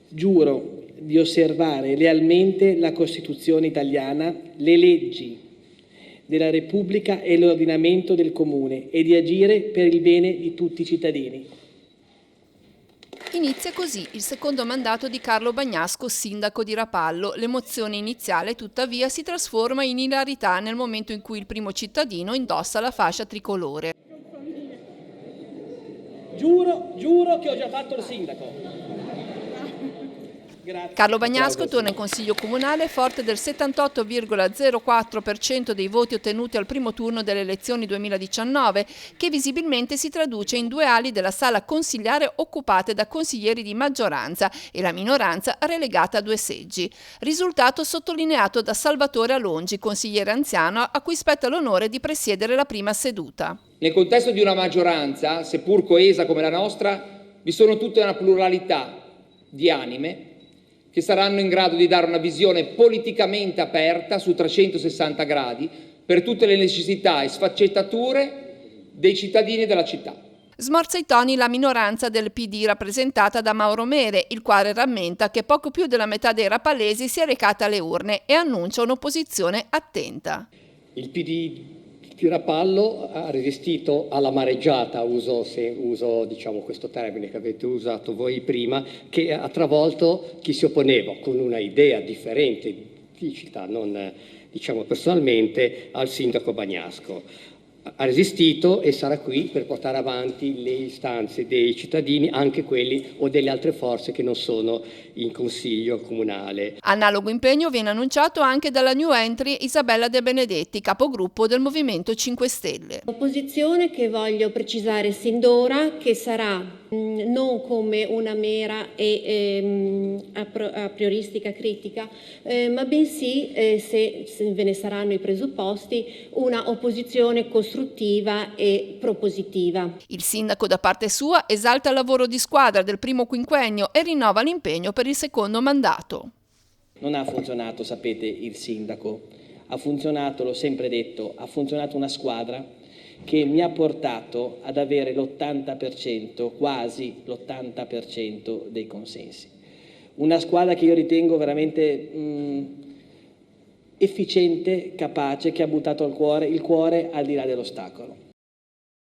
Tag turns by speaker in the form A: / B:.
A: Giuro di osservare lealmente la Costituzione italiana, le leggi della Repubblica e l'ordinamento del Comune e di agire per il bene di tutti i cittadini.
B: Inizia così il secondo mandato di Carlo Bagnasco, sindaco di Rapallo. L'emozione iniziale, tuttavia, si trasforma in ilarità nel momento in cui il primo cittadino indossa la fascia tricolore.
A: Giuro che ho già fatto il sindaco. Grazie.
B: Carlo Bagnasco torna in consiglio comunale forte del 78,04% dei voti ottenuti al primo turno delle elezioni 2019, che visibilmente si traduce in 2 ali della sala consigliare occupate da consiglieri di maggioranza e la minoranza relegata a 2 seggi. Risultato sottolineato da Salvatore Alongi, consigliere anziano a cui spetta l'onore di presiedere la prima seduta.
C: Nel contesto di una maggioranza, seppur coesa come la nostra, vi sono tutta una pluralità di anime che saranno in grado di dare una visione politicamente aperta su 360 gradi per tutte le necessità e sfaccettature dei cittadini della città.
B: Smorza i toni la minoranza del PD rappresentata da Mauro Mere, il quale rammenta che poco più della metà dei rapallesi si è recata alle urne e annuncia un'opposizione attenta.
D: Il PD di Rapallo ha resistito alla mareggiata, uso diciamo questo termine che avete usato voi prima, che ha travolto chi si opponeva con una idea differente di città, non diciamo personalmente, al sindaco Bagnasco. Ha resistito e sarà qui per portare avanti le istanze dei cittadini, anche quelli o delle altre forze che non sono in consiglio comunale.
B: Analogo impegno viene annunciato anche dalla new entry Isabella De Benedetti, capogruppo del Movimento 5 Stelle.
E: Opposizione che voglio precisare sin d'ora che sarà non come una mera e a prioristica critica, ma bensì, se ve ne saranno i presupposti, una opposizione costruttiva e propositiva.
B: Il sindaco da parte sua esalta il lavoro di squadra del primo quinquennio e rinnova l'impegno per il secondo mandato.
A: Non ha funzionato, sapete, il sindaco. Ha funzionato, l'ho sempre detto, ha funzionato una squadra che mi ha portato ad avere l'80%, quasi l'80% dei consensi. Una squadra che io ritengo veramente efficiente, capace, che ha buttato il cuore al di là dell'ostacolo.